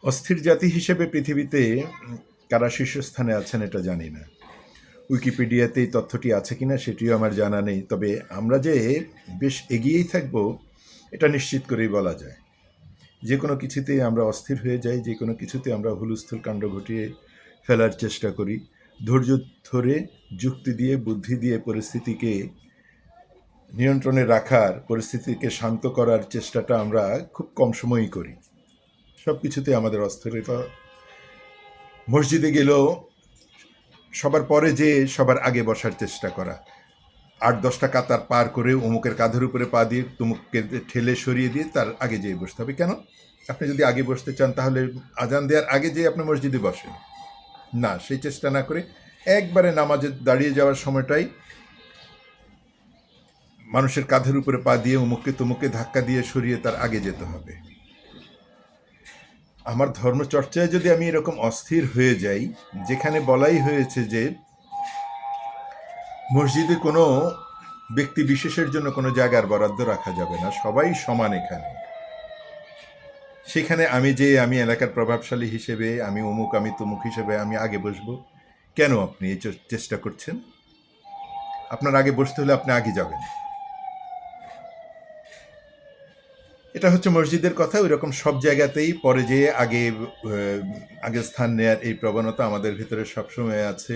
অস্থির জাতি হিসেবে পৃথিবীতে কারা শীর্ষস্থানে আছেন এটা জানি না। উইকিপিডিয়াতে এই তথ্যটি আছে কিনা সেটিও আমার জানা নেই। তবে আমরা যে বেশ এগিয়েই থাকব এটা নিশ্চিত করেই বলা যায়। যে কোনো কিছুতেই আমরা অস্থির হয়ে যাই, যে কোনো কিছুতে আমরা হুলস্থুল কাণ্ড ঘটিয়ে ফেলার চেষ্টা করি। ধৈর্য ধরে যুক্তি দিয়ে বুদ্ধি দিয়ে পরিস্থিতিকে নিয়ন্ত্রণে রাখার, পরিস্থিতিকে শান্ত করার চেষ্টাটা আমরা খুব কম সময়ই করি। সব কিছুতে আমাদের অস্থিরতা। মসজিদে গেলেও সবার পরে যে সবার আগে বসার চেষ্টা করা, ৮-১০টা কাতার পার করে অমুকের কাঁধের উপরে পা দিয়ে তমুককে ঠেলে সরিয়ে দিয়ে তার আগে যেয়ে বসতে হবে। কেন? আপনি যদি আগে বসতে চান তাহলে আজান দেওয়ার আগে যেয়ে আপনি মসজিদে বসেন না, সেই চেষ্টা না করে একবারে নামাজে দাঁড়িয়ে যাওয়ার সময়টাই মানুষের কাঁধের উপরে পা দিয়ে অমুককে তমুককে ধাক্কা দিয়ে সরিয়ে তার আগে যেতে হবে। আমার ধর্মচর্চায় যদি আমি এরকম অস্থির হয়ে যাই, যেখানে বলাই হয়েছে যে মসজিদে কোনো ব্যক্তি বিশেষের জন্য কোনো জায়গার বরাদ্দ রাখা যাবে না, সবাই সমান এখানে, সেখানে আমি এলাকার প্রভাবশালী হিসেবে, আমি অমুক আমি তমুক হিসেবে আমি আগে বসবো। কেন আপনি এই চেষ্টা করছেন? আপনার আগে বসতে হলে আপনি আগে যাবেন। এটা হচ্ছে মসজিদের কথা। ওই রকম সব জায়গাতেই পরে যেয়ে আগে স্থান নেয়ার এই প্রবণতা আমাদের ভিতরে সবসময় আছে।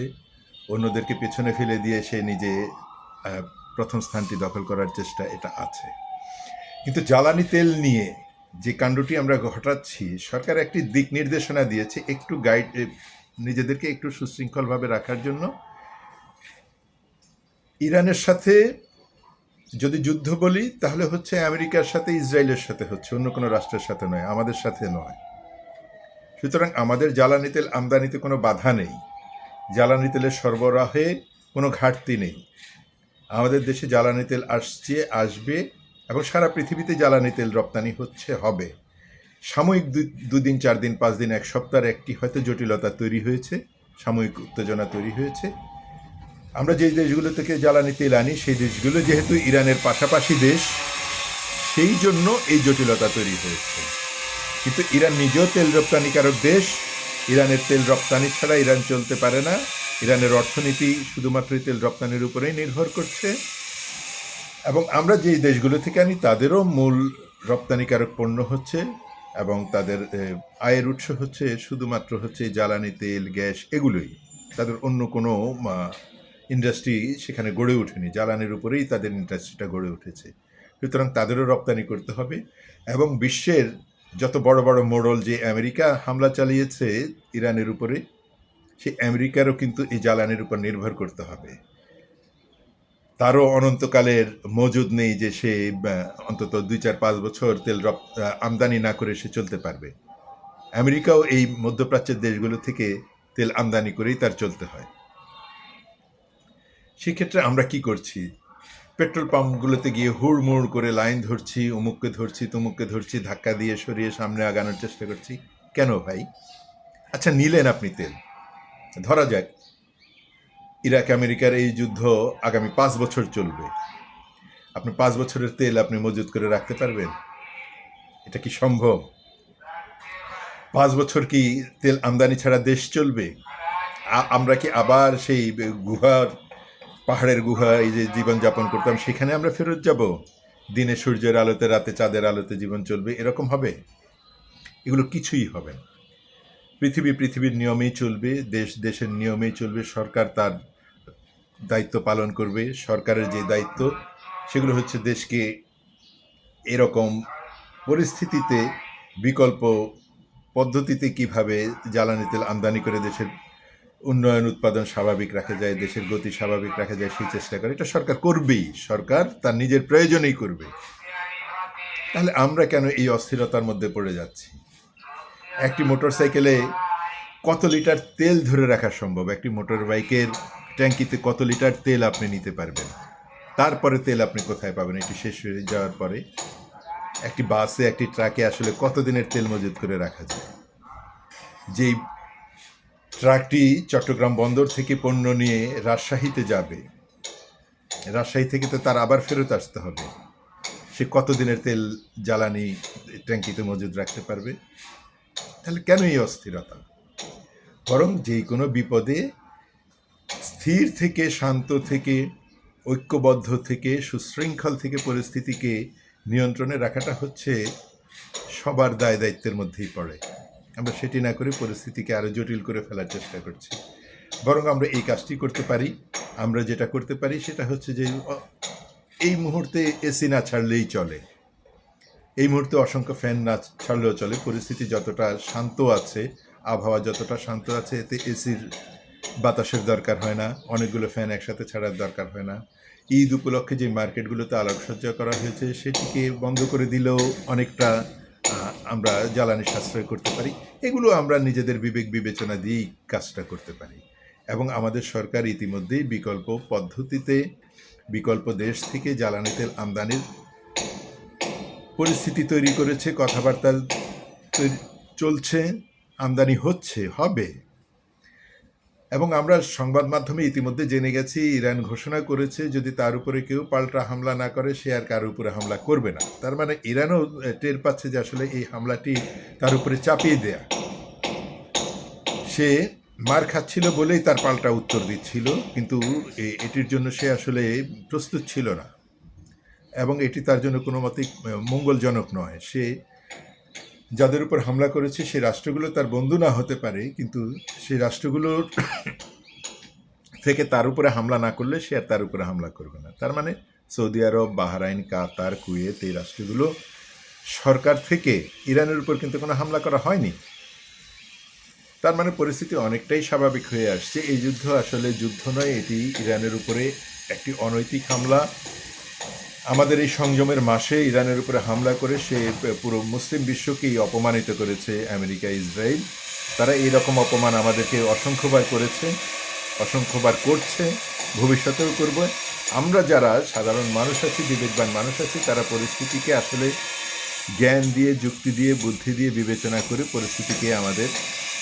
অন্যদেরকে পেছনে ফেলে দিয়ে সে নিজে প্রথম স্থানটি দখল করার চেষ্টা এটা আছে। কিন্তু জ্বালানি তেল নিয়ে যে কাণ্ডটি আমরা ঘটাচ্ছি, সরকার একটি দিক নির্দেশনা দিয়েছে একটু নিজেদেরকে একটু সুশৃঙ্খলভাবে রাখার জন্য। ইরানের সাথে যদি যুদ্ধ বলি তাহলে হচ্ছে আমেরিকার সাথে ইসরায়েলের সাথে হচ্ছে, অন্য কোনো রাষ্ট্রের সাথে নয়, আমাদের সাথে নয়। সুতরাং আমাদের জ্বালানি তেল আমদানিতে কোনো বাধা নেই, জ্বালানি তেলের সরবরাহে কোনো ঘাটতি নেই। আমাদের দেশে জ্বালানি তেল আসবে এবং সারা পৃথিবীতে জ্বালানি তেল রপ্তানি হবে। সাময়িক 2 দিন 4 দিন 5 দিন 1 সপ্তাহের একটি হয়তো জটিলতা তৈরি হয়েছে, সাময়িক উত্তেজনা তৈরি হয়েছে। আমরা যে দেশগুলো থেকে জ্বালানি তেল আনি সেই দেশগুলো যেহেতু ইরানের পাশাপাশি দেশ, সেই জন্য এই জটিলতা তৈরি হয়েছে। কিন্তু ইরান নিজেও তেল রপ্তানিকারক দেশ। ইরানের তেল রপ্তানি ছাড়া ইরান চলতে পারে না। ইরানের অর্থনীতি শুধুমাত্র তেল রপ্তানির উপরেই নির্ভর করছে। এবং আমরা যে দেশগুলো থেকে আনি তাদেরও মূল রপ্তানিকারক পণ্য হচ্ছে এবং তাদের আয়ের উৎস হচ্ছে শুধুমাত্র হচ্ছে জ্বালানি তেল, গ্যাস, এগুলোই। তাদের অন্য কোনো ইন্ডাস্ট্রি সেখানে গড়ে ওঠেনি, জ্বালানির উপরেই তাদের ইন্ডাস্ট্রিটা গড়ে উঠেছে। সুতরাং তাদেরও রপ্তানি করতে হবে। এবং বিশ্বের যত বড় বড় মোড়ল যে আমেরিকা হামলা চালিয়েছে ইরানের উপরে, সেই আমেরিকারও কিন্তু এই জ্বালানির উপর নির্ভর করতে হবে। তারও অনন্তকালের মজুদ নেই যে সে অন্তত 2-4-5 বছর তেল আমদানি না করে সে চলতে পারবে। আমেরিকাও এই মধ্যপ্রাচ্যের দেশগুলো থেকে তেল আমদানি করেই তার চলতে হয়। সেক্ষেত্রে আমরা কি করছি? পেট্রোল পাম্পগুলোতে গিয়ে হুড়মুড় করে লাইন ধরছি, অমুককে ধরছি তমুককে ধরছি, ধাক্কা দিয়ে সরিয়ে সামনে আগানোর চেষ্টা করছি। কেন ভাই? আচ্ছা, নিলেন আপনি তেল, ধরা যাক ইরাক আমেরিকার এই যুদ্ধ আগামী 5 বছর চলবে। আপনি 5 বছরের তেল আপনি মজুত করে রাখতে পারবেন? এটা কি সম্ভব? 5 বছর কি তেল আমদানি ছাড়া দেশ চলবে? আমরা কি আবার সেই পাহাড়ের গুহায় যে জীবনযাপন করতাম সেখানে আমরা ফেরত যাব? দিনে সূর্যের আলোতে, রাতে চাঁদের আলোতে জীবন চলবে, এরকম হবে? এগুলো কিছুই হবে না। পৃথিবীর নিয়মেই চলবে, দেশের নিয়মেই চলবে। সরকার তার দায়িত্ব পালন করবে। সরকারের যে দায়িত্ব সেগুলো হচ্ছে দেশকে এরকম পরিস্থিতিতে বিকল্প পদ্ধতিতে কিভাবে জ্বালানি তেল আমদানি করে দেশের উন্নয়ন উৎপাদন স্বাভাবিক রাখা যায়, দেশের গতি স্বাভাবিক রাখা যায়, সেই চেষ্টা করে। এটা সরকার করবেই, সরকার তার নিজের প্রয়োজনেই করবে। তাহলে আমরা কেন এই অস্থিরতার মধ্যে পড়ে যাচ্ছি? একটি মোটর সাইকেলে কত লিটার তেল ধরে রাখা সম্ভব? একটি মোটর বাইকের ট্যাঙ্কিতে কত লিটার তেল আপনি নিতে পারবেন? তারপরে তেল আপনি কোথায় পাবেন এটি শেষ হয়ে যাওয়ার পরে? একটি বাসে, একটি ট্রাকে আসলে কতদিনের তেল মজুত করে রাখা যায়? যেই ট্রাকটি চট্টগ্রাম বন্দর থেকে পণ্য নিয়ে রাজশাহীতে যাবে, রাজশাহী থেকে তো তার আবার ফেরত আসতে হবে। সে কতদিনের তেল জ্বালানি ট্যাঙ্কিতে মজুদ রাখতে পারবে? তাহলে কেন এই অস্থিরতা? বরং যে কোনো বিপদে স্থির থেকে, শান্ত থেকে, ঐক্যবদ্ধ থেকে, সুশৃঙ্খল থেকে পরিস্থিতিকে নিয়ন্ত্রণে রাখাটা হচ্ছে সবার দায় দায়িত্বের মধ্যেই পড়ে। আমরা সেটি না করে পরিস্থিতিকে আরও জটিল করে ফেলার চেষ্টা করছি। বরং আমরা এই কাজটি করতে পারি। আমরা যেটা করতে পারি সেটা হচ্ছে যে এই মুহূর্তে এসি না ছাড়লেই চলে, এই মুহূর্তে অসংখ্য ফ্যান না ছাড়লেও চলে। পরিস্থিতি যতটা শান্ত আছে, আবহাওয়া যতটা শান্ত আছে, এতে এসির বাতাসের দরকার হয় না, অনেকগুলো ফ্যান একসাথে ছাড়ার দরকার হয় না। ঈদ উপলক্ষে যে মার্কেটগুলোতে আলোকসজ্জা করা হয়েছে সেটিকে বন্ধ করে দিলেও অনেকটা আমরা জ্বালানি সাশ্রয় করতে পারি। এগুলো আমরা নিজেদের বিবেক বিবেচনা দিয়েই কাজটা করতে পারি। এবং আমাদের সরকার ইতিমধ্যেই বিকল্প পদ্ধতিতে, বিকল্প দেশ থেকে জ্বালানি তেল আমদানির পরিস্থিতি তৈরি করেছে, কথাবার্তা চলছে, আমদানি হচ্ছে, হবে। এবং আমরা সংবাদ মাধ্যমে ইতিমধ্যে জেনে গেছি ইরান ঘোষণা করেছে যদি তার উপরে কেউ পাল্টা হামলা না করে সে আর কার উপরে হামলা করবে না। তার মানে ইরানও টের পাচ্ছে যে আসলে এই হামলাটি তার উপরে চাপিয়ে দেয়া। সে মার খাচ্ছিল বলেই তার পাল্টা উত্তর দিচ্ছিল, কিন্তু এটির জন্য সে আসলে প্রস্তুত ছিল না এবং এটি তার জন্য কোনো মতেই মঙ্গলজনক নয়। সে যাদের উপর হামলা করেছে সেই রাষ্ট্রগুলো তার বন্ধু না হতে পারে, কিন্তু সেই রাষ্ট্রগুলোর থেকে তার উপরে হামলা না করলে সে আর তার উপরে হামলা করবে না। তার মানে সৌদি আরব, বাহরাইন, কাতার, কুয়েত, এই রাষ্ট্রগুলো সরকার থেকে ইরানের উপর কিন্তু কোনো হামলা করা হয়নি। তার মানে পরিস্থিতি অনেকটাই স্বাভাবিক হয়ে আসছে। এই যুদ্ধ আসলে যুদ্ধ নয়, এটি ইরানের উপরে একটি অনৈতিক হামলা। আমাদের এই সংযমের মাসে ইরানের উপরে হামলা করে সে পুরো মুসলিম বিশ্বকেই অপমানিত করেছে আমেরিকা, ইসরায়েল। তারা এইরকম অপমান আমাদেরকে অসংখ্যবার করেছে, অসংখ্যবার করছে, ভবিষ্যতেও করবে। আমরা যারা সাধারণ মানুষ আছি, বিবেকবান মানুষ আছি, তারা পরিস্থিতিকে আসলে জ্ঞান দিয়ে, যুক্তি দিয়ে, বুদ্ধি দিয়ে বিবেচনা করে পরিস্থিতিকে আমাদের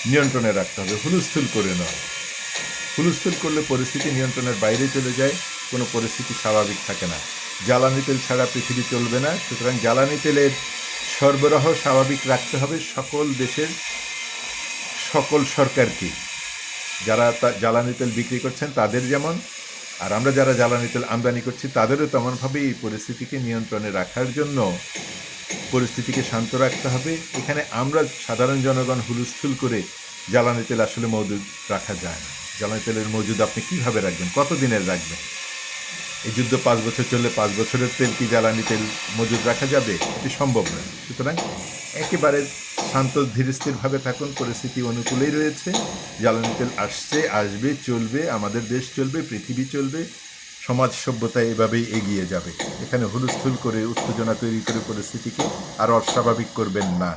নিয়ন্ত্রণে রাখতে হবে, হুলস্থুল করে নয়। হুলস্থুল করলে পরিস্থিতি নিয়ন্ত্রণের বাইরে চলে যায়, কোনো পরিস্থিতি স্বাভাবিক থাকে না। জ্বালানি তেল ছাড়া পৃথিবী চলবে না, সুতরাং জ্বালানি তেলের সরবরাহ স্বাভাবিক রাখতে হবে সকল দেশের সকল সরকারকে। যারা জ্বালানি তেল বিক্রি করছেন তাদের যেমন, আর আমরা যারা জ্বালানি তেল আমদানি করছি তাদেরও তেমনভাবে এই পরিস্থিতিকে নিয়ন্ত্রণে রাখার জন্য পরিস্থিতিকে শান্ত রাখতে হবে। এখানে আমরা সাধারণ জনগণ হুলস্থুল করে জ্বালানি তেল আসলে মজুদ রাখা যায় না। জ্বালানি তেলের মজুদ আপনি কীভাবে রাখবেন, কতদিনের রাখবেন? এই যুদ্ধ 5 বছর চললে 5 বছরের তেল কি জ্বালানি তেল মজুদ রাখা যাবে? এটি সম্ভব নয়। সুতরাং একেবারে শান্ত ধীরস্থিরভাবে থাকুন, পরিস্থিতি অনুকূলেই রয়েছে। জ্বালানি তেল আসছে, আসবে, চলবে, আমাদের দেশ চলবে, পৃথিবী চলবে, সমাজ সভ্যতা এভাবেই এগিয়ে যাবে। এখানে হুলস্থুল করে উত্তেজনা তৈরি করে পরিস্থিতিকে আরও অস্বাভাবিক করবেন না।